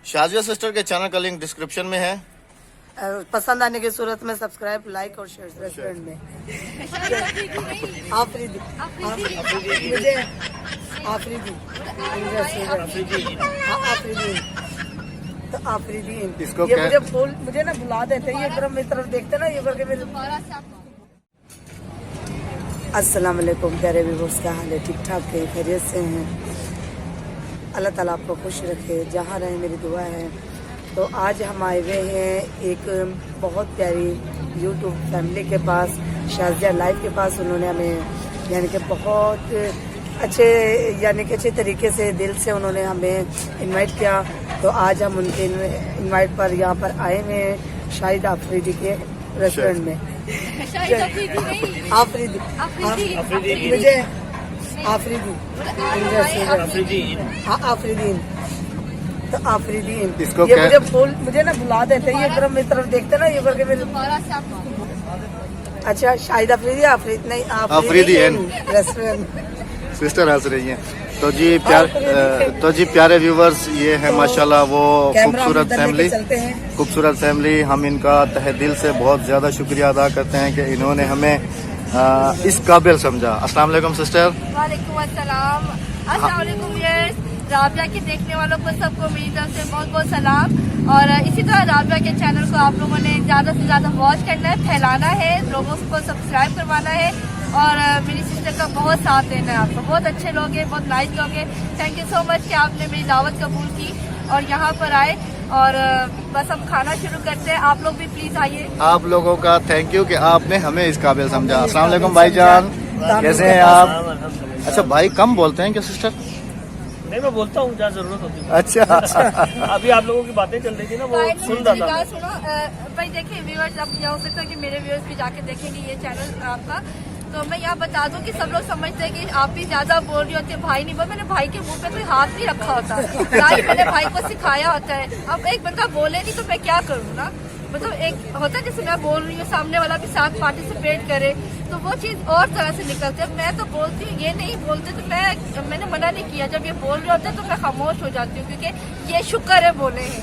Shazia sister के channel का link description में है। पसंद आने की सूरत में सब्सक्राइब, लाइक और शेयर रेस्टोरेंट में। आफरीदी मुझे आफरीदी तो आफरीदीन इसको ये क्या? मुझे ना बुला देते हैं, ये तरफ देखते ना, ये करके मेरे। अस्सलाम वालेकुम प्यारे व्यूअर्स, क्या हाल है? ठीक ठाक है, खैरियत से हैं? अल्लाह ताला आपको खुश रखे, जहाँ रहे मेरी दुआ है। तो आज हम आए हुए हैं एक बहुत प्यारी यूट्यूब फैमिली के पास, शाजिया लाइव के पास। उन्होंने हमें यानी कि बहुत अच्छे तरीके से, दिल से उन्होंने हमें इनवाइट किया। तो आज हम उनके इनवाइट पर यहाँ पर आए हुए हैं शाहिद आफरीदी के रेस्टोरेंट में। आफरीदी मुझे आफरीदी हाँ आफरीदीन तो आफरीदीन इसको ये क्या? मुझे ना बुला देते हैं, ये मेरी तरफ देखते ना, ये करके मेरे। अच्छा शाहिद आफरीदी नहीं आफरीदी रेस्टोरेंट सिस्टर हंस रही हैं। तो जी प्यारे व्यूवर्स, ये है माशाल्लाह वो खूबसूरत फैमिली। हम इनका तहे दिल से बहुत ज्यादा शुक्रिया अदा करते हैं कि इन्होंने हमें इस काबिल समझा। अस्सलाम वालेकुम सिस्टर। वालेकुम अस्सलाम। अस्सलाम वालेकुम व्यूअर्स, राबिया के देखने वालों को सबको मेरी तरफ से बहुत बहुत सलाम। और इसी तरह राबिया के चैनल को आप लोगों ने ज़्यादा से ज़्यादा वॉच करना है, फैलाना है, लोगों को सब्सक्राइब करवाना है और मेरी सिस्टर का बहुत साथ देना है। आपको बहुत अच्छे लोग हैं, बहुत नाइस लोग हैं। थैंक यू सो मच कि आपने मेरी दावत कबूल की और यहाँ पर आए। और बस हम खाना शुरू करते हैं, आप लोग भी प्लीज आइए। आप लोगों का थैंक यू कि आपने हमें इस काबिल समझा। अस्सलाम वालेकुम भाईजान, कैसे हैं आप? अच्छा भाई कम बोलते हैं क्या सिस्टर? नहीं, मैं बोलता हूँ जहाँ जरूरत होती है। अच्छा अभी आप लोगों की बातें चल रही थी ना, वो सुन रहा था। सुनो भाई, देखिए व्यूअर्स, अब यह हो सकता है कि मेरे व्यूअर्स भी जाके देखेंगे ये चैनल आपका। तो मैं यहाँ बता दूं कि सब लोग समझते हैं कि आप ही ज्यादा बोल रही होती है, भाई नहीं बोल। मैंने भाई के मुंह पे कोई हाथ नहीं रखा होता, ना ही मैंने भाई को सिखाया होता है। अब एक बंदा बोले नहीं तो मैं क्या करूँ ना, मतलब एक होता है जैसे मैं बोल रही हूँ, सामने वाला भी साथ पार्टिसिपेट करे, तो वो चीज और तरह से निकलती है। मैं तो बोलती हूँ, ये नहीं बोलते तो मैंने मना नहीं किया। जब ये बोल रहे होते हैं तो मैं खामोश हो जाती हूँ, क्योंकि ये शुक्र है बोले हैं।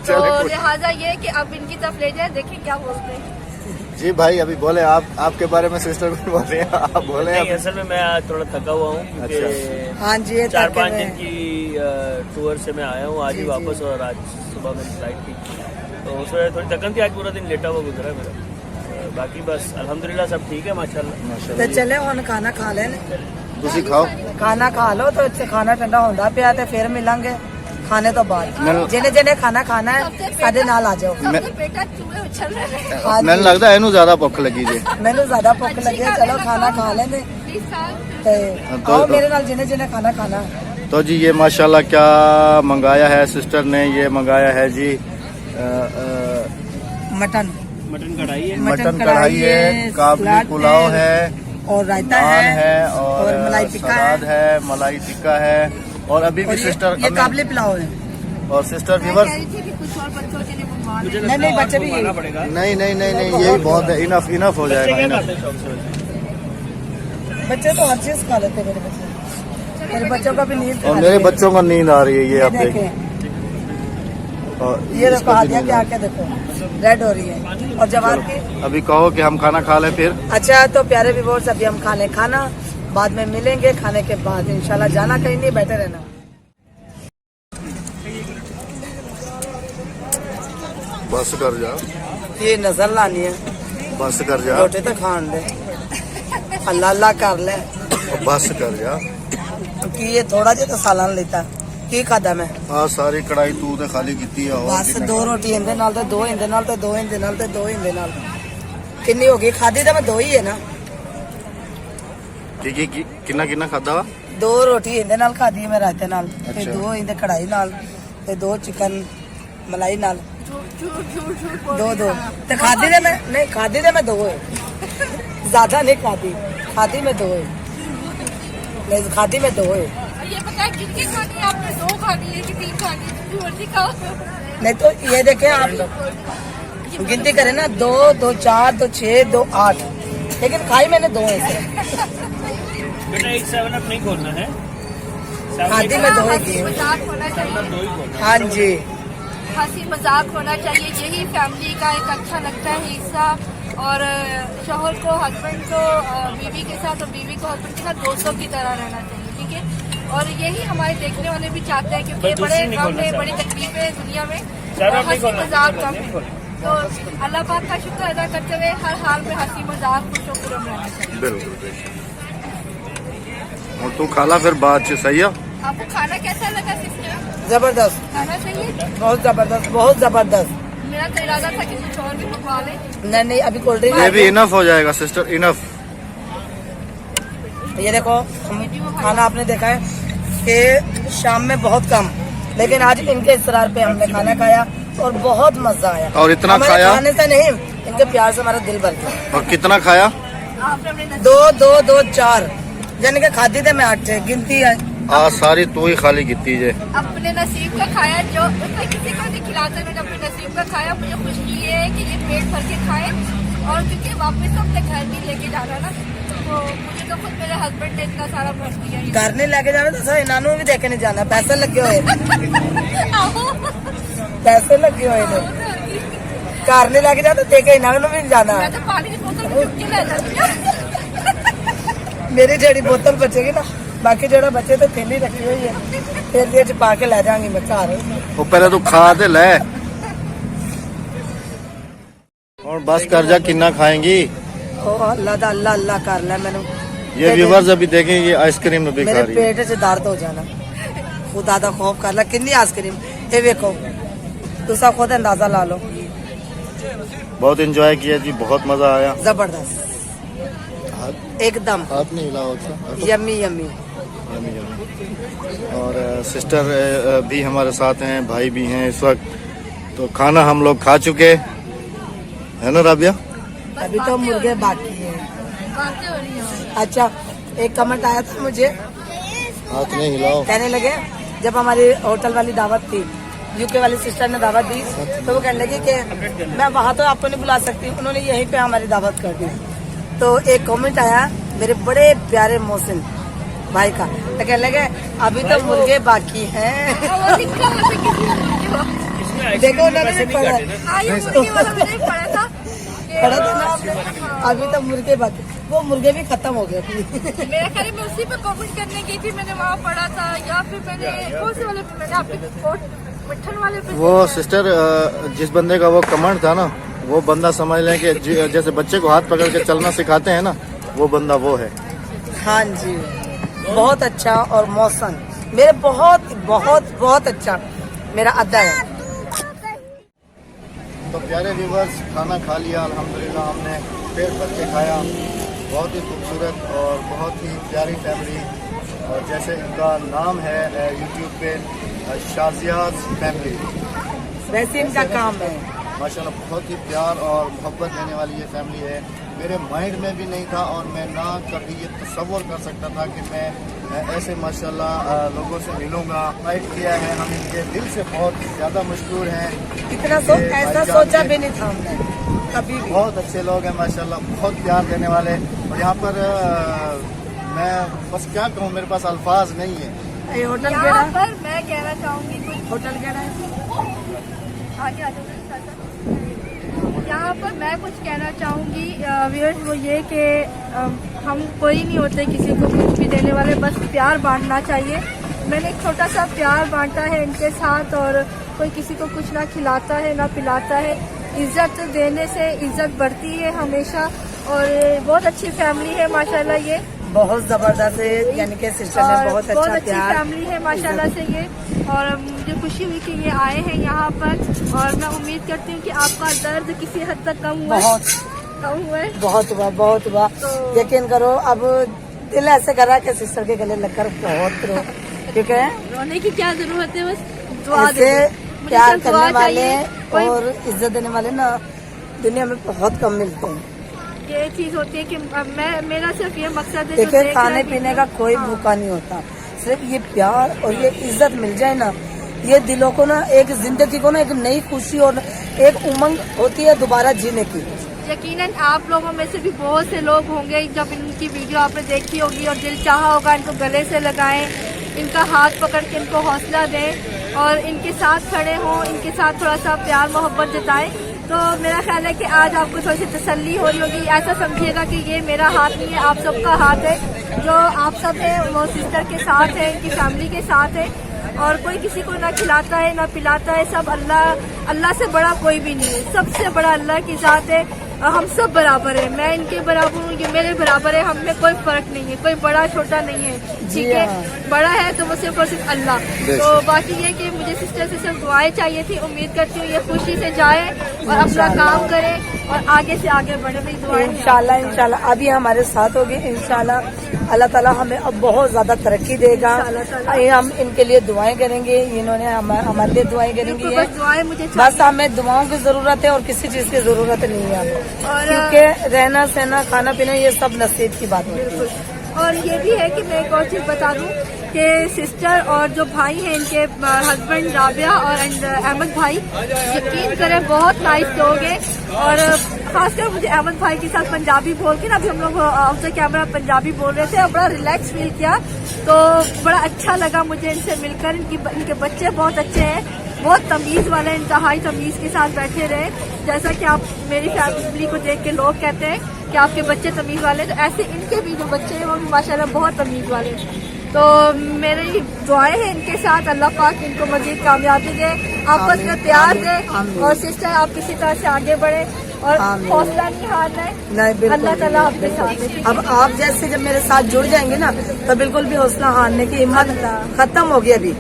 तो लिहाजा ये कि अब इनकी तरफ ले जाए, देखें क्या बोलते हैं। जी भाई अभी बोले आपके बारे में सिस्टर भी बोल रहे हैं, आप बोले। असल में मैं आज थोड़ा थका हुआ हूँ क्योंकि हाँ जी 4-5 दिन की टूर से मैं आया हूँ आज ही वापस, और आज सुबह मेरी फ्लाइट थी, तो उसमें थोड़ी थकन थी। आज पूरा दिन लेटा हुआ गुजरा मेरा। बाकी बस अल्हम्दुलिल्लाह सब ठीक है माशाल्लाह। तो चले हम खाना खा लें, तुसी खाओ, खाना खा लो तो इत्थे खाना ठंडा होंदा पिया ते फिर मिलांगे खाने तो बाद। जिन्हें खाना खाना है साडे नाल आ जाओ। बेटा चूहे उछल रहे हैं। मैंने लगता है इनू ज्यादा भुख लगी जी। मैंने ज्यादा भुख लगी है, चलो खाना खा लेंगे। आओ मेरे नाल जिन्हें खाना खाना। तो जी ये माशाल्लाह क्या मंगाया है सिस्टर ने? ये मंगाया है जी मटन कढ़ाई है, मटन कढ़ाई है, काबली पुलाव है और रायता है और मलाई टिक्का है, मलाई टिक्का है। और अभी भी सिस्टर ये काबली पुलाव है। और सिस्टर मैं व्यूअर्स, कह रही थी कि कुछ और बच्चों के लिए मंगवा मुझे लें। लगता है बच्चे भी खाना पड़ेगा। नहीं यही बहुत है, इनफ हो जाएगा। क्या इनफ। खाते हैं शौक से? बच्चे तो हर चीज खा लेते हैं, मेरे बच्चों का भी नींद। और मेरे बच्चों को नींद आ रही है, ये आप देखिए। ये देखो आदिया के आके देखो रेड हो रही है। और जवाब की अभी कहो कि हम खाना खा लें फिर। अच्छा तो प्यारे व्यूअर्स, अभी हम खा लें खाना, बाद में मिलेंगे। खाने के बाद इंशाल्लाह जाना कहीं नहीं, बैठे रहना। बस कर जा, ये नजर लानी है, बस कर जा, रोटी तो खान दे, अल्लाह अल्लाह कर ले, बस कर जा। कि ये थोड़ा जिहा तो सालन लेता की खादा मैं। आ सारी कढ़ाई तू ते खाली कीती है। बस 2 रोटी इंदे नाल ते 2 इंदे नाल ते 2 इंदे नाल ते 2 इंदे नाल। कितनी हो गई? खादी तो मैं 2 ही है ना। किन्ना खादा वा? 2 रोटी इंदे नाल खादी है मैं रायते नाल, ते अच्छा। 2 इंदे कढ़ाई नाल, ते 2 चिकन मलाई नाल। झूठ 2 ते खादी दे मैं नहीं, खादी दे मैं 2 है, ज्यादा नहीं खादी, खादी में 2 है, नहीं खादी में 2 है। ये पता है कितनी खानी है आपने? 2 खानी है कि 3 खानी है? झूठ खाओ। नहीं तो ये देखें आप गिनती करें ना, 2, 2, 4, 2, 6, 2, 8, लेकिन खाई मैंने 2 है। बेटा एक 7 अप नहीं खोलना है। शादी में दो ही हंसी किए। मजाक होना चाहिए, हाँ जी, हंसी मजाक होना चाहिए, यही फैमिली का एक अच्छा लगता है हिस्सा। और शौहर को हस्बैंड को बीवी के साथ और बीवी को हस्बैंड के साथ दोस्तों की तरह रहना चाहिए, ठीक है। और यही हमारे देखने वाले भी चाहते हैं, क्योंकि बड़े गम है, बड़ी तकलीफें है दुनिया में, और हंसी मजाक कम है। तो अल्लाह पाक का शुक्र अदा करते हुए हर हाल में हंसी मजाक खुशो खुरम रहना चाहिए। बिल्कुल। और तू खाला फिर बाद से सही है। आपको खाना कैसा लगा सिस्टर? जबरदस्त, खाना सही है? बहुत जबरदस्त, बहुत जबरदस्त। मेरा तो इरादा था कि कुछ और भी मंगवा लें। नहीं, अभी कोल्ड ड्रिंक ये भी इनफ हो जाएगा सिस्टर, इनफ। ये देखो, खाना आपने देखा है कि शाम में बहुत कम, लेकिन आज इनके इसरार पे हमने खाना खाया और बहुत मजा आया। और इतना हमारे खाया? खाने से नहीं, इनके प्यार से हमारा दिल भर गया। और कितना खाया? आपने अपने नसीब 2 2 2 4 यानी कि खाती थे मैं 8 गिनती है। आज सारी तू ही खाली कीती जे। अपने नसीब का खाया, जो उसमें किसी को नहीं खिलाता, मैंने अपने नसीब का खाया। मुझे खुशी ये है कि ये पेट भर के खाए, और क्योंकि वापस तो अपने घर भी लेके जाना ना, तो मुझे तो खुद मेरे हस्बैंड ने इतना सारा भर दिया। घर नहीं लेके जाना तो सर इनानू भी देखे नहीं जाना, पैसे लगे हुए, पैसे लगे हुए थे। घर नहीं लेके जाना, देखे इनानू भी नहीं जाना। मैं तो पानी की बोतल में चुप के ले जाती हूँ। मेरी जेड़ी बोतल बचेगी ना, बाकी जेड़ा बचे तो थैली रखी हुई है, फिर ये छुपा के ले जाऊंगी मैं घर। वो पहले तू खा दे ले। और बस कर जा, किन्ना खाएंगी। ओ अल्लाह दा अल्लाह अल्लाह कर ले मैंने। ये व्यूवर्स अभी देखें, ये आइसक्रीम भी खा मेरे रही है। पेट से दर्द हो जाना, खुदा दा खौफ कर ला। कितनी आइसक्रीम ये देखो, तुसा खुद अंदाजा ला लो। बहुत एंजॉय किया जी, बहुत मजा आया। जबरदस्त, एकदम हाथ नहीं हिला होता। Yummy yummy. और सिस्टर भी हमारे साथ हैं, भाई भी हैं इस वक्त। तो खाना हम लोग खा चुके है ना राबिया? अभी तो मुर्गे बाकी हैं। बातें हो रही हैं। अच्छा, एक कमेंट आया था मुझे, हाथ नहीं हिलाओ। कहने लगे जब हमारी होटल वाली दावत थी, यूके वाली सिस्टर ने दावत दी, तो वो कहने लगी कि मैं वहाँ तो आपको नहीं बुला सकती, उन्होंने यहीं पे हमारी दावत कर दी। तो एक कमेंट आया मेरे बड़े प्यारे मोहसिन भाई का, तो कहने लगे अभी तो मुर्गे बाकी हैं। वो लिखा है कि किसी ने देखो उन्होंने भी पढ़ा, हाँ, ये मुर्गी वाला मैंने पढ़ा था पढ़ा था ना आपने? अभी तो मुर्गे बाकी, वो मुर्गे भी खत्म हो गए। मेरा ख्याल है मैं उसी पे कमेंट करने गई थी, मैंने वहाँ पढ़ा था, या फिर मैंने कौन से वाले पे, मैंने आपके मिठन वाले पे। वो सिस्टर जिस बंदे का वो कमेंट था ना, वो बंदा समझ लें कि जैसे बच्चे को हाथ पकड़ के चलना सिखाते हैं ना, वो बंदा वो है। हाँ जी, बहुत अच्छा। और मौसम मेरे बहुत बहुत बहुत अच्छा मेरा अदा है। तो प्यारे व्यूवर्स, खाना खा लिया अल्हम्दुलिल्लाह, हमने पेट भर के खाया। बहुत ही खूबसूरत और बहुत ही प्यारी फैमिली, और जैसे इनका नाम है यूट्यूब पे शाजियाज फैमिली, वैसे इनका काम है। माशाल्लाह बहुत ही प्यार और मोहब्बत देने वाली ये फैमिली है। मेरे माइंड में भी नहीं था, और मैं ना कभी ये तसव्वुर कर सकता था कि मैं ऐसे माशाल्लाह लोगों से मिलूंगा। फाइट किया है, हम इनके दिल से बहुत ज़्यादा मशहूर हैं। इतना ये ऐसा भाईजान सोचा के भी नहीं था हमने कभी भी। बहुत अच्छे लोग हैं माशाल्लाह, बहुत प्यार देने वाले। और यहाँ पर मैं बस क्या कहूँ, मेरे पास अल्फाज नहीं है। ये होटल यहाँ केड़ा, पर मैं कहना चाहूँगी कुछ, होटल केड़ा है? आगे आ जाओ। यहाँ पर मैं कुछ कहना चाहूँगी व्यूअर्स, वो ये कि हम कोई नहीं होते किसी को कुछ भी देने वाले, बस प्यार बांटना चाहिए। मैंने एक छोटा सा प्यार बांटा है इनके साथ, और कोई किसी को कुछ ना खिलाता है ना पिलाता है। इज्जत देने से इज्जत बढ़ती है हमेशा, और बहुत अच्छी फैमिली है माशाल्लाह ये, बहुत जबरदस्त है, यानी कि सिस्टर ने और बहुत बहुत अच्छा अच्छी प्यार। फैमिली है माशाल्लाह से ये। और मुझे खुशी हुई कि ये आए हैं यहाँ पर, और मैं उम्मीद करती हूँ कि आपका दर्द किसी हद तक कम हुआ है। बहुत कम हुआ है। बहुत हुआ, बहुत हुआ। यकीन करो, अब दिल ऐसे कर रहा है कि सिस्टर के गले लगकर बहुत रो, क्योंकि रोने की क्या जरूरत है, बस दुआ ऐसे दे। प्यार करने वाले चाहिए, कोई और इज्जत देने वाले ना दुनिया में बहुत कम मिलते हैं। ये चीज होती है कि मेरा सिर्फ ये मकसद है, जो देखिए, देख खाने रहे पीने का कोई हाँ। भूखा नहीं होता, सिर्फ ये प्यार और ये इज्जत मिल जाए ना, ये दिलों को ना, एक जिंदगी को ना एक नई खुशी और एक उमंग होती है दोबारा जीने की। यकीनन आप लोगों में से भी बहुत से लोग होंगे, जब इनकी वीडियो आपने देखी होगी और दिल चाहा होगा इनको गले से लगाएं, इनका हाथ पकड़ के इनको हौसला दें और इनके साथ खड़े हों, इनके साथ थोड़ा सा प्यार मोहब्बत जताएं। तो मेरा ख्याल है कि आज आपको थोड़ी सी तसल्ली हो रही होगी। ऐसा समझिएगा कि ये मेरा हाथ नहीं है, आप सबका हाथ है। जो आप सब हैं वो सिस्टर के साथ है, इनकी फैमिली के साथ है और कोई किसी को ना खिलाता है ना पिलाता है। सब अल्लाह से बड़ा कोई भी नहीं है, सबसे बड़ा अल्लाह की ज़ात है। हम सब बराबर है, मैं इनके बराबर हूँ, ये मेरे बराबर है, हम में कोई फर्क नहीं है, कोई बड़ा छोटा नहीं है, ठीक है। बड़ा है तो वो सिर्फ और सिर्फ अल्लाह। तो बाकी ये कि मुझे सिस्टर से सिर्फ दुआएं चाहिए थी। उम्मीद करती हूँ ये खुशी से जाए और अपना काम करे और आगे से आगे बढ़े। मेरी दुआएं इंशाल्लाह इंशाल्लाह अभी हमारे साथ होगी। इंशाल्लाह अल्लाह ताला हमें अब बहुत ज्यादा तरक्की देगा। हम इनके लिए दुआएं करेंगे, इन्होंने हमारे लिए दुआएं करेंगी। बस दुआएं मुझे बस हमें दुआओं की जरूरत है और किसी चीज की जरूरत नहीं है हमें, और क्योंकि रहना सहना खाना पीना ये सब नसीब की बात होती है। और ये भी है कि मैं एक और चीज बता दूं कि सिस्टर और जो भाई हैं इनके हस्बैंड राबिया और अहमद भाई, यकीन करें बहुत नाइस लोग हैं। और खासकर मुझे अहमद भाई के साथ पंजाबी बोल के ना, अभी हम लोग ऑफ द कैमरा पंजाबी बोल रहे थे और बड़ा रिलैक्स फील किया, तो बड़ा अच्छा लगा मुझे इनसे मिलकर। इनके बच्चे बहुत अच्छे हैं, बहुत तमीज वाले, इंतहाई तमीज के साथ बैठे रहे। जैसा कि आप मेरी फैमिली को देख के लोग कहते हैं कि आपके बच्चे तमीज वाले, तो ऐसे इनके भी जो बच्चे हैं वो भी माशाल्लाह बहुत तमीज वाले। तो मेरी दुआएं हैं इनके साथ, अल्लाह पाक इनको मजीद कामयाबी दे, आपस में प्यार दे और सिस्टर आप किसी तरह से आगे बढ़े और हौसला नहीं हारना है। अल्लाह ताला आपके साथ है। अब आप जैसे जब मेरे साथ जुड़ जाएंगे ना तो बिल्कुल भी हौसला हारने की हिम्मत खत्म हो गई। अभी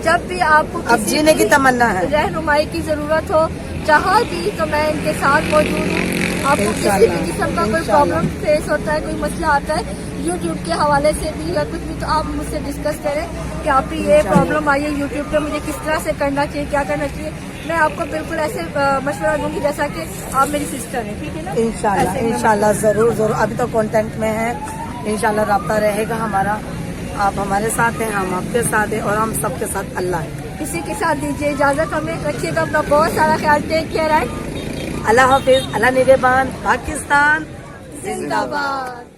जब भी आपको अब जीने की तमन्ना है, रहनुमाई की जरूरत हो जहाँ भी, तो मैं इनके साथ मौजूद हूँ। आपको किसी भी किस्म का कोई प्रॉब्लम फेस होता है, कोई मसला आता है यूट्यूब के हवाले से भी या कुछ भी, तो आप मुझसे डिस्कस करें कि आप ये प्रॉब्लम आई है यूट्यूब पे, मुझे किस तरह से करना चाहिए, क्या करना चाहिए। मैं आपको बिल्कुल ऐसे मशवरा दूंगी जैसा कि आप मेरी सिस्टर हैं, ठीक है ना। इंशाल्लाह इंशाल्लाह जरूर। अभी तो कांटेक्ट में है, इंशाल्लाह राब्ता रहेगा हमारा। आप हमारे साथ हैं, हम आपके साथ हैं और हम सबके साथ अल्लाह है। इसी के साथ दीजिए इजाजत, हमें रखिएगा अपना बहुत सारा ख्याल। टेक केयर एंड अल्लाह हाफिज, अल्लाह निगहबान, पाकिस्तान जिंदाबाद।